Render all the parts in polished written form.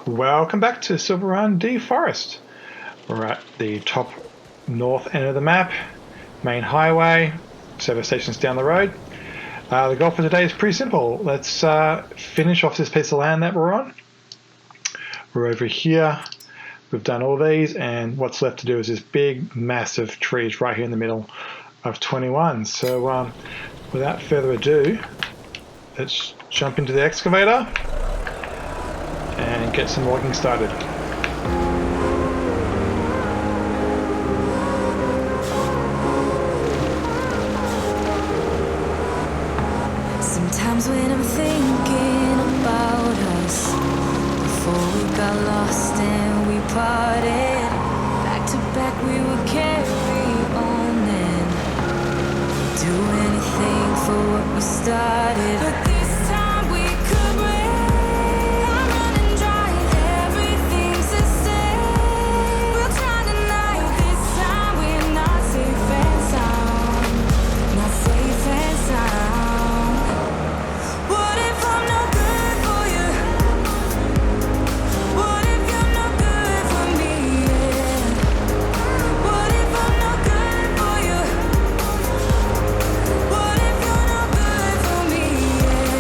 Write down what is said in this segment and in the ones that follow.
Welcome back to Silverrun Forest. We're at the top north end of the map, main highway, service stations down the road. The goal for today is pretty simple. Let's finish off this piece of land that we're on. We're over here. We've done all these, and what's left to do is this big, massive trees right here in the middle of 21. So without further ado, let's jump into the excavator and get some logging started. Sometimes when I'm thinking about us, before we got lost and we parted, back to back we would carry on and do anything for what we started. But this time we could break. I'm running dry, everything's the same. We'll try tonight. This time we're not safe and sound, not safe and sound. What if I'm no good for you? What if you're no good for me? Yeah. What if I'm no good for you? What if you're no good for me? Yeah.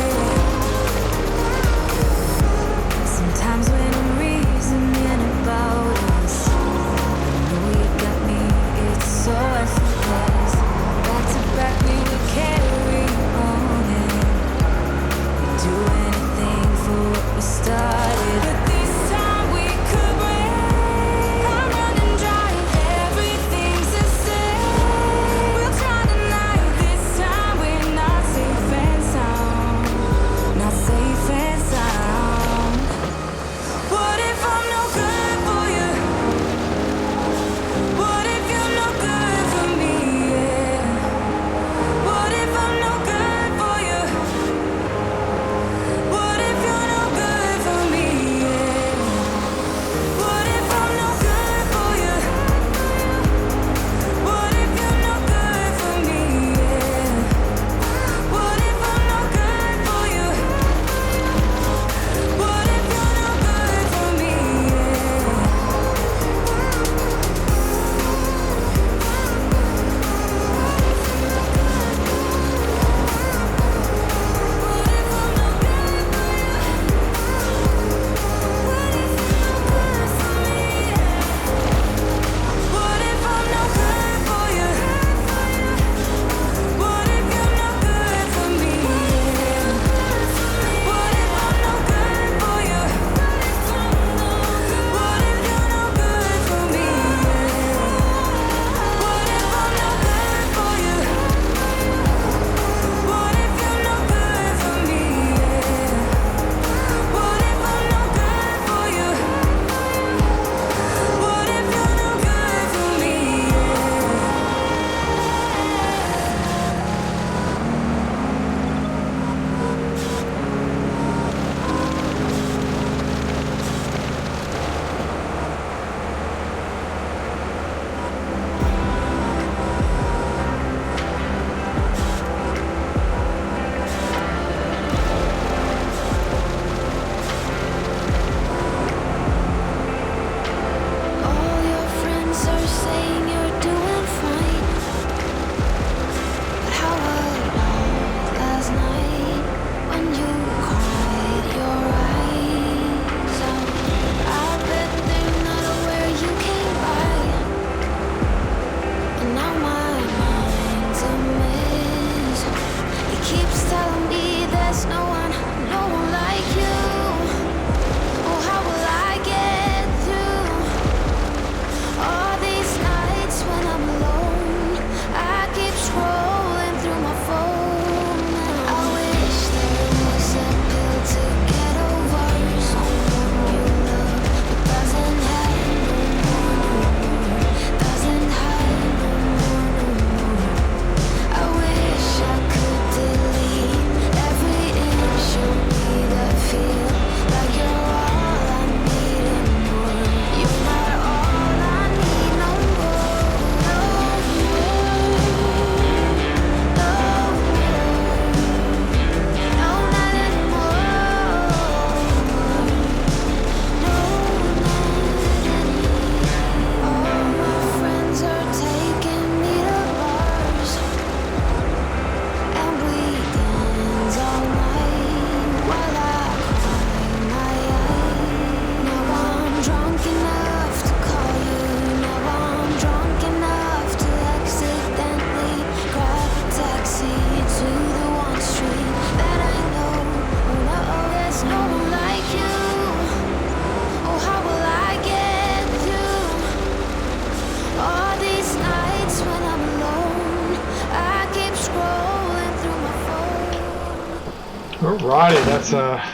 Alrighty, that's a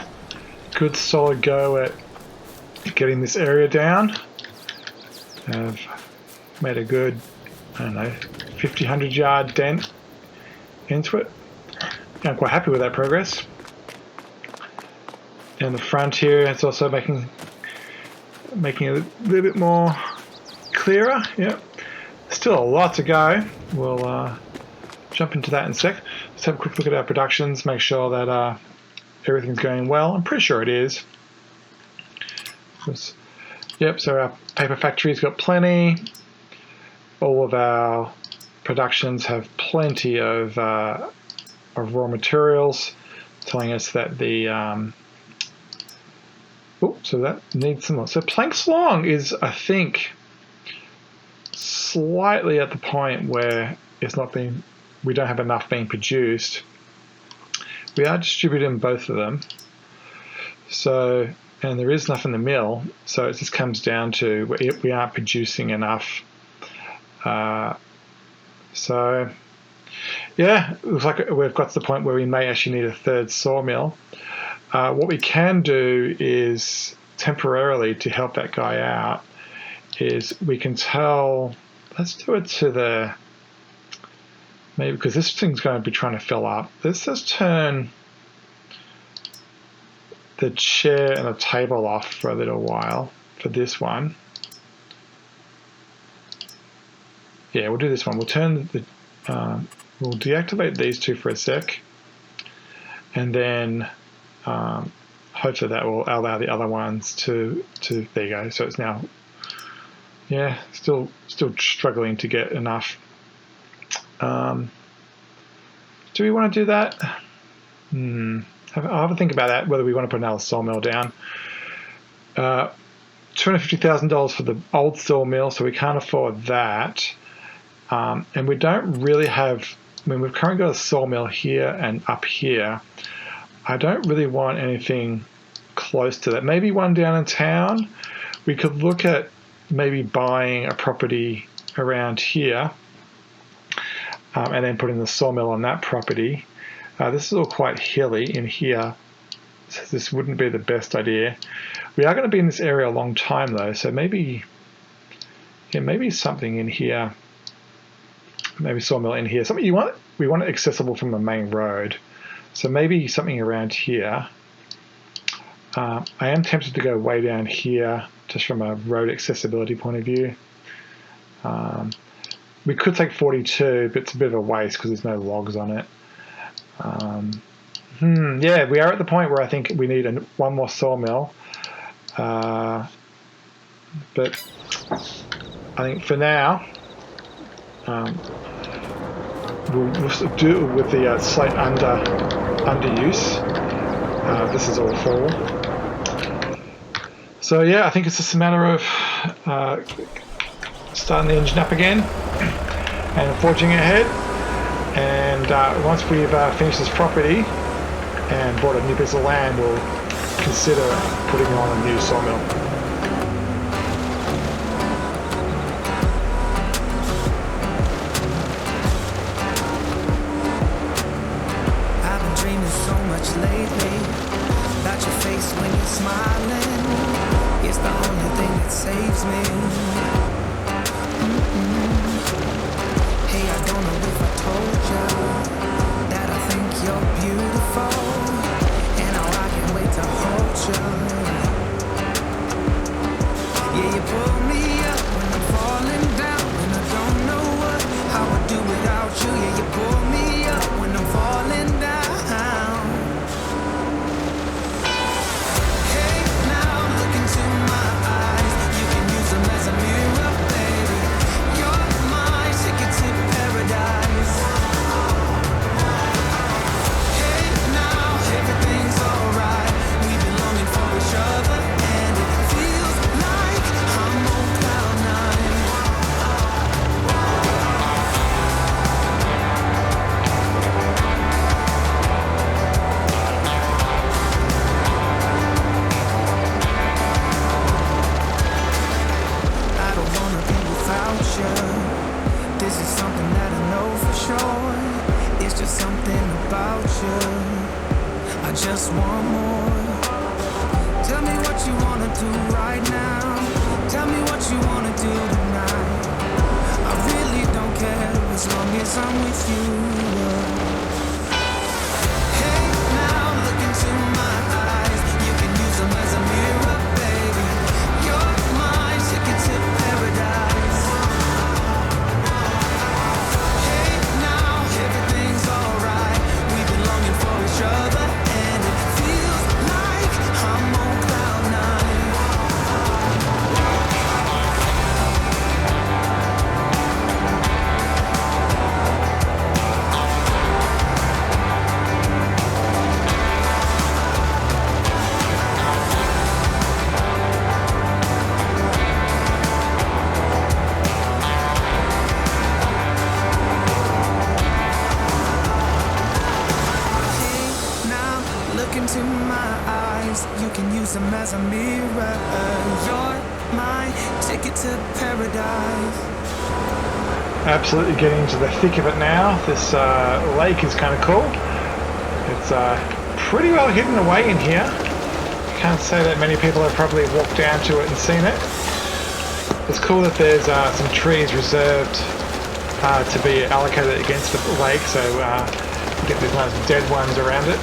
good solid go at getting this area down. I've made a good, I don't know, 50, 100 yard dent into it. I'm quite happy with that progress. In the front here, it's also making it a little bit more clearer. Yep. Still a lot to go. We'll jump into that in a sec. Let's have a quick look at our productions, make sure that everything's going well. I'm pretty sure it is. Yep, so our paper factory's got plenty. All of our productions have plenty of raw materials, telling us that the so that needs some more. So planks long is, I think, slightly at the point where it's not being, we don't have enough being produced. We are distributing both of them. So, and there is enough in the mill, so it just comes down to we aren't producing enough. So, yeah, it looks like we've got to the point where we may actually need a third sawmill. What we can do is temporarily, to help that guy out, is we can tell, let's do it to the, maybe because this thing's going to be trying to fill up. Let's just turn the chair and the table off for a little while for this one. Yeah, we'll do this one. We'll turn the, we'll deactivate these two for a sec, and then hopefully that will allow the other ones to there you go. So it's now, yeah, still struggling to get enough. Do we want to do that? I'll have a think about that, whether we want to put another sawmill down. $250,000 for the old sawmill, so we can't afford that. And we don't really have, I mean, we've currently got a sawmill here and up here. I don't really want anything close to that. Maybe one down in town. We could look at maybe buying a property around here, and then putting the sawmill on that property. This is all quite hilly in here, so this wouldn't be the best idea. We are going to be in this area a long time though, so maybe, yeah, maybe something in here. Maybe sawmill in here. Something we want it accessible from the main road. So maybe something around here. I am tempted to go way down here, just from a road accessibility point of view. We could take 42, but it's a bit of a waste because there's no logs on it. Yeah, we are at the point where I think we need one more sawmill. But I think for now, we'll do it with the slight underuse. This is all fall. So yeah, I think it's just a matter of starting the engine up again and forging ahead. And once we've finished this property and bought a new piece of land, we'll consider putting on a new sawmill. Lately, about your face when you're smiling, it's the only thing that saves me. Hey, I don't know if I told you that I think you're beautiful, and now I can't wait to hold you. Yeah, you pull me up when I'm falling down, and I don't know how I do without you. Yeah, you pull me up when I'm falling down. Everything's alright. We've been longing for just want more. Tell me what you wanna do right now. Tell me what you wanna do tonight. I really don't care as long as I'm with you. Hey, now look into my eyes. You can use them as a mirror, baby. You're my ticket to paradise. Hey, now everything's alright. We've been longing for each other, and it feels like I'm on cloud nine. Look into my eyes, you can use them as a mirror. You're my ticket to paradise. Absolutely getting into the thick of it now. This lake is kind of cool. It's pretty well hidden away in here. Can't say that many people have probably walked down to it and seen it. It's cool that there's some trees reserved to be allocated against the lake, so you get these nice dead ones around it.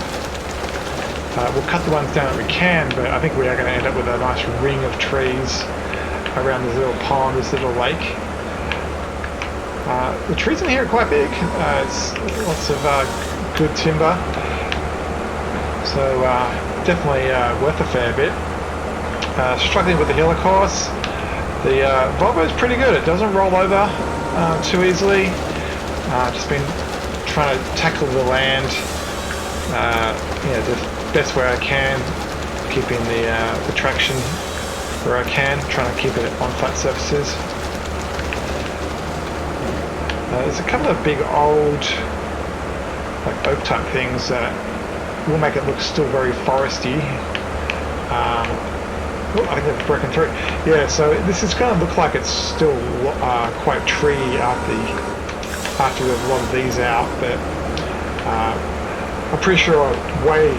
We'll cut the ones down that we can, but I think we are going to end up with a nice ring of trees around this little pond, this little lake. The trees in here are quite big. It's lots of good timber, so definitely worth a fair bit. Struggling with the hill, of course. The Volvo is pretty good. It doesn't roll over too easily. Just been trying to tackle the land, the best way I can, keeping the traction where I can, trying to keep it on flat surfaces. There's a couple of big old like oak type things that will make it look still very foresty. I think they've broken through. Yeah, so this is going to look like it's still quite treey after we've logged these out, but I'm pretty sure way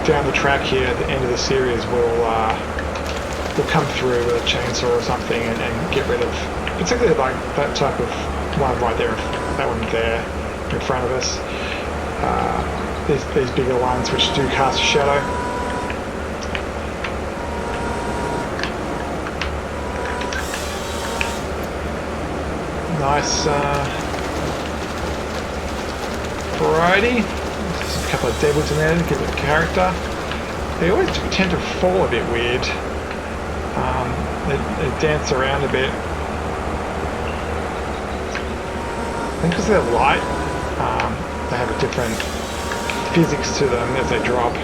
down the track here at the end of the series we'll come through with a chainsaw or something and get rid of particularly like that type of one right there, that one there in front of us. These bigger ones which do cast a shadow. Nice variety. Just a couple of deadwoods in there to give it character. They always tend to fall a bit weird. They dance around a bit. I think because they're light, they have a different physics to them as they drop.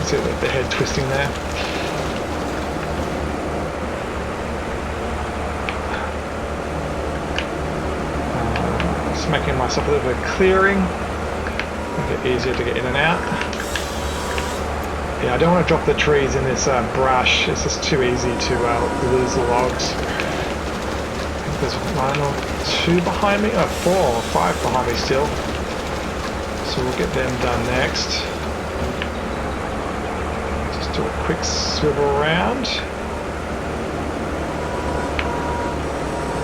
See the head twisting there. Just making myself a little bit of clearing, make it easier to get in and out. Yeah, I don't want to drop the trees in this brush. It's just too easy to lose the logs. I think there's one or two behind me, 4 or 5 behind me still. So we'll get them done next. Do a quick swivel around,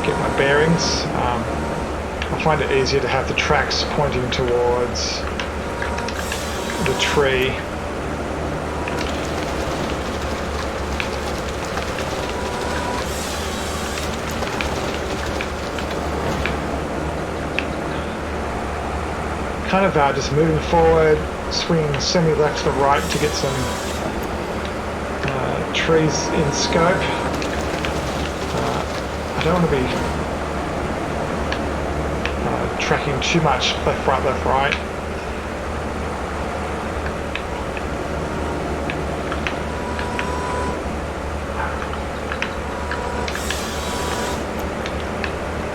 get my bearings. I find it easier to have the tracks pointing towards the tree. Kind of just moving forward, swinging semi-left to right to get some trees in scope. I don't want to be tracking too much left, right.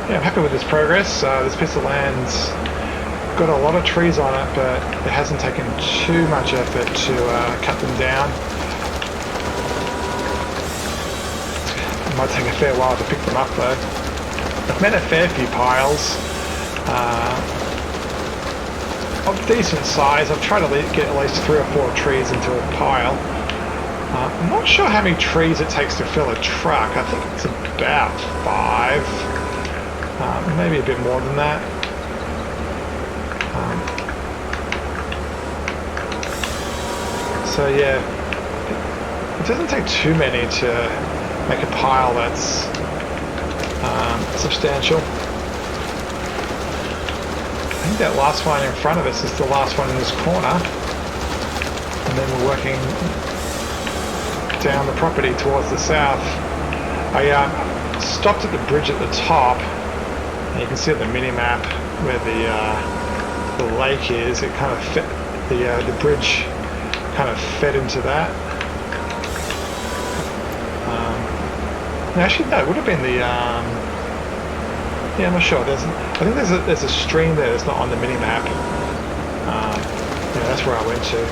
Yeah, I'm happy with this progress. This piece of land's got a lot of trees on it, but it hasn't taken too much effort to cut them down. It might take a fair while to pick them up though. I've met a fair few piles of decent size. I've tried to get at least 3 or 4 trees into a pile. I'm not sure how many trees it takes to fill a truck. I think it's about 5, maybe a bit more than that. So yeah, it doesn't take too many to make a pile that's substantial. I think that last one in front of us is the last one in this corner, and then we're working down the property towards the south. I stopped at the bridge at the top, and you can see at the mini-map where the lake is. It kind of fit, the bridge kind of fed into that. Actually, no, it would have been the yeah, I'm not sure. I think there's a stream there that's not on the mini map. Yeah, that's where I went to,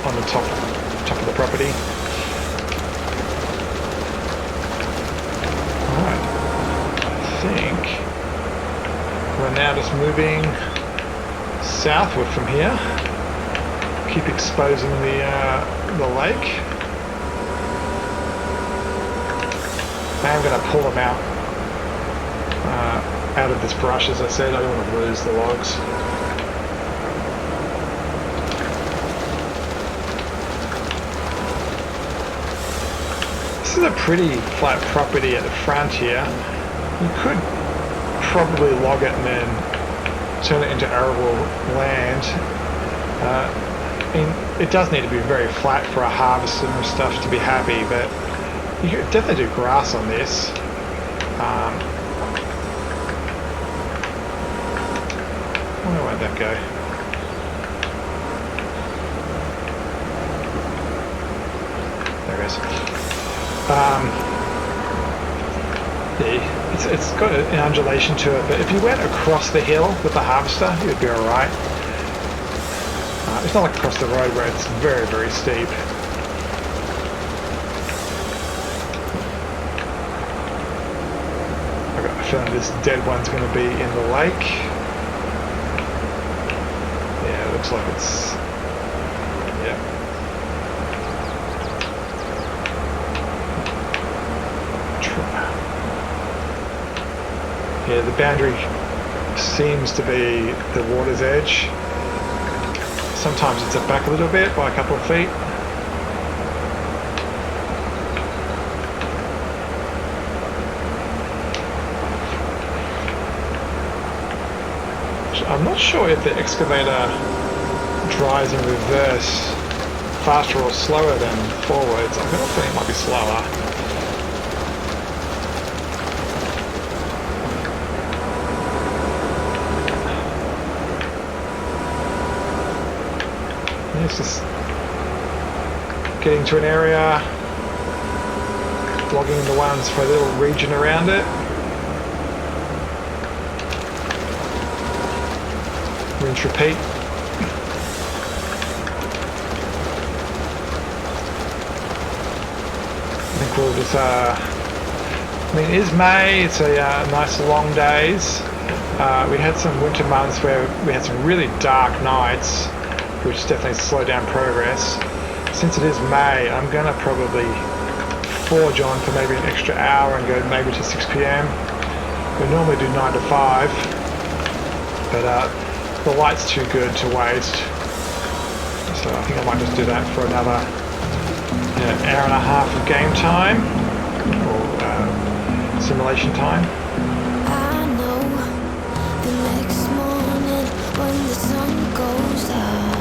on the top of the property. Alright, I think we're now just moving southward from here. Keep exposing the lake. I'm going to pull them out of this brush, as I said. I don't want to lose the logs. This is a pretty flat property at the front here. You could probably log it and then turn it into arable land. I mean, it does need to be very flat for a harvester and stuff to be happy, but you could definitely do grass on this. Where'd that go? There it is. Yeah, it's got an undulation to it, but if you went across the hill with the harvester, it would be alright. It's not like across the road where it's very, very steep. I've got a feeling this dead one's going to be in the lake. Yeah, it looks like it's... yeah. Yeah, the boundary seems to be the water's edge. Sometimes it's back a little bit by a couple of feet. I'm not sure if the excavator dries in reverse faster or slower than forwards. I've got a feeling it might be slower. It's just getting to an area, logging the ones for a little region around it. Rinse, repeat. I think we'll just, I mean, it is May, it's a nice long days. We had some winter months where we had some really dark nights, which definitely slowed down progress. Since it is May, I'm going to probably forge on for maybe an extra hour and go maybe to 6 PM. We normally do 9 to 5, but the light's too good to waste. So I think I might just do that for another hour and a half of game time, or simulation time. I know the next morning when the sun goes down,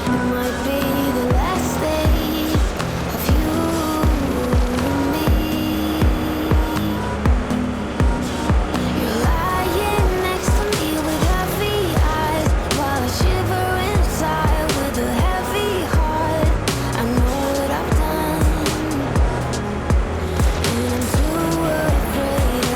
it might be the last day of you and me. You're lying next to me with heavy eyes, while I shiver inside with a heavy heart. I know what I've done, and I'm too afraid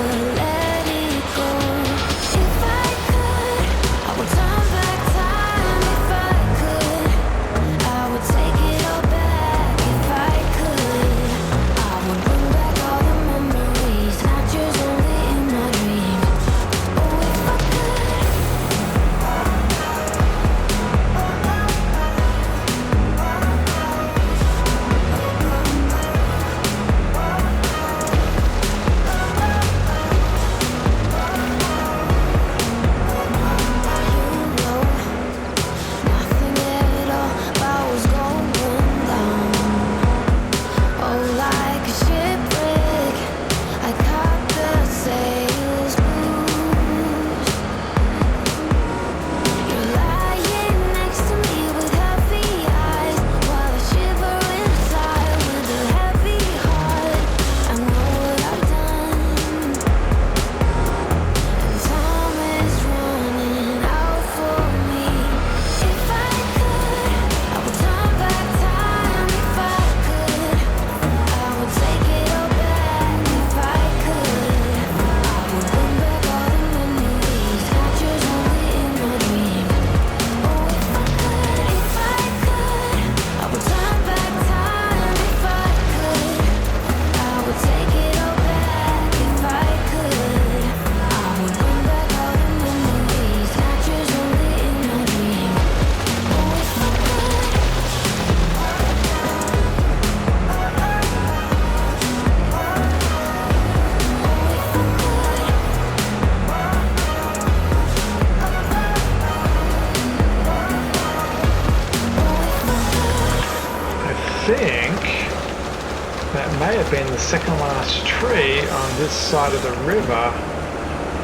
up in the second last tree on this side of the river. I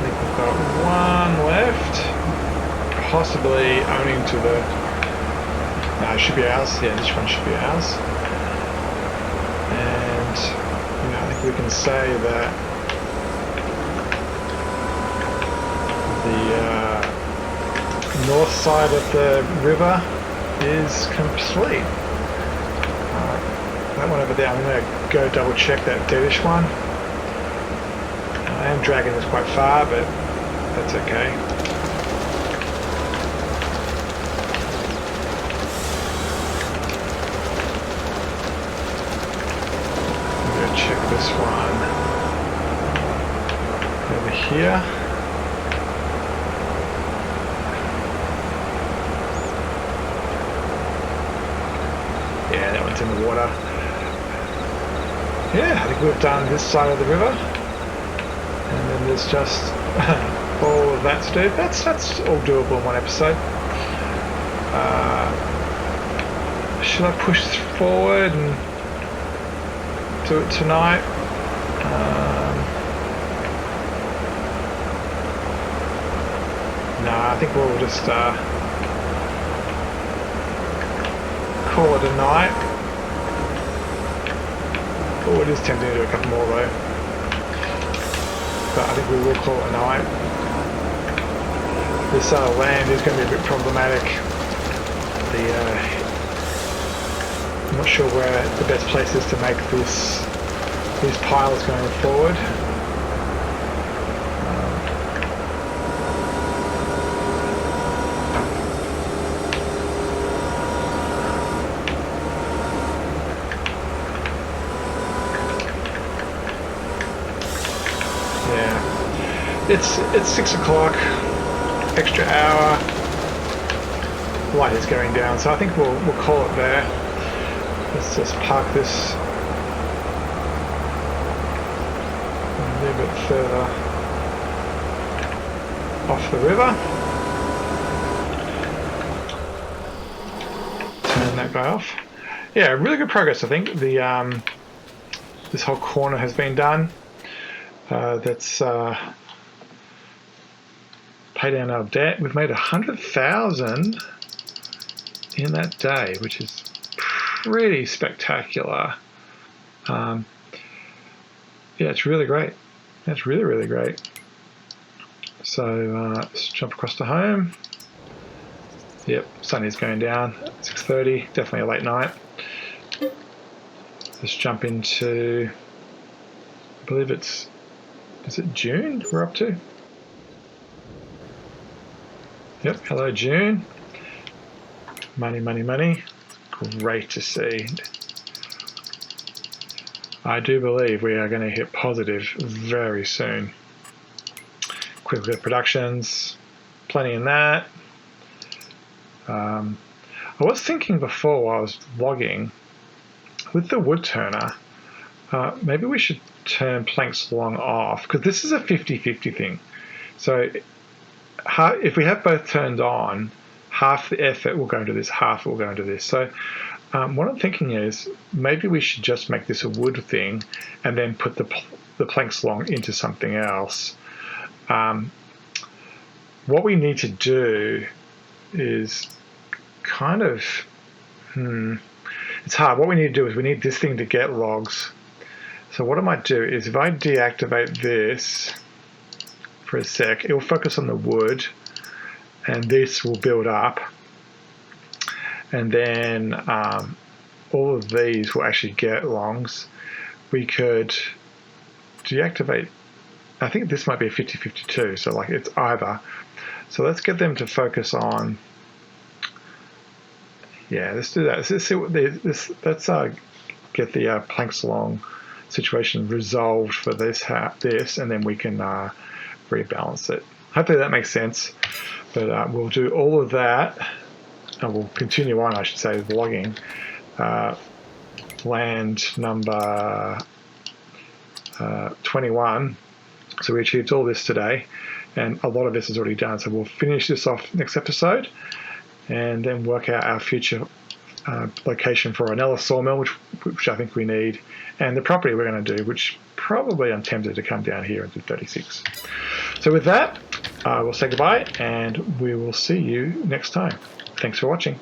think we've got one left, possibly owning to the... No, it should be ours. Yeah, this one should be ours. And I think we can say that the north side of the river is complete. That one over there, I'm going to go double check that deadish one. I am dragging this quite far, but that's okay. I'm going to check this one over here. Yeah, that one's in the water. Yeah, I think we've done this side of the river, and then there's just all of that to do. That's all doable in one episode. Should I push forward and do it tonight? No, I think we'll just call it a night. Oh, it is tempting to do a couple more though. But I think we will call it a night. This land is going to be a bit problematic. I'm not sure where the best place is to make these piles going forward. It's 6 o'clock, extra hour, light is going down, so I think we'll call it there. Let's just park this a little bit further off the river. Turn that guy off. Yeah, really good progress, I think. This whole corner has been done. That's pay down our debt. We've made 100,000 in that day, which is pretty spectacular. Yeah, it's really great. That's really, really great. So let's jump across to home. Yep, sun is going down. 6:30, definitely a late night. Let's jump into, I believe is it June we're up to? Yep, hello June. Money, money, money. Great to see. I do believe we are going to hit positive very soon. Quick look at productions, plenty in that. I was thinking before while I was logging, with the wood turner, maybe we should turn planks long off, because this is a 50-50 thing. So if we have both turned on, half the effort will go into this, half will go into this. So what I'm thinking is maybe we should just make this a wood thing and then put the planks long into something else. What we need to do is kind of, it's hard. What we need to do is we need this thing to get logs. So what I might do is if I deactivate this for a sec, it will focus on the wood and this will build up, and then all of these will actually get longs. We could deactivate, I think this might be a 50-52, so like it's either. So let's get them to focus on, yeah, let's do that. Let's see what let's get the planks long situation resolved for this, and then we can rebalance it. Hopefully that makes sense. But we'll do all of that, and we'll continue on, I should say, with logging. Land number 21. So we achieved all this today, and a lot of this is already done. So we'll finish this off next episode, and then work out our future location for another sawmill, which I think we need, and the property we're going to do, which probably I'm tempted to come down here and do 36. So with that, we'll say goodbye, and we will see you next time. Thanks for watching.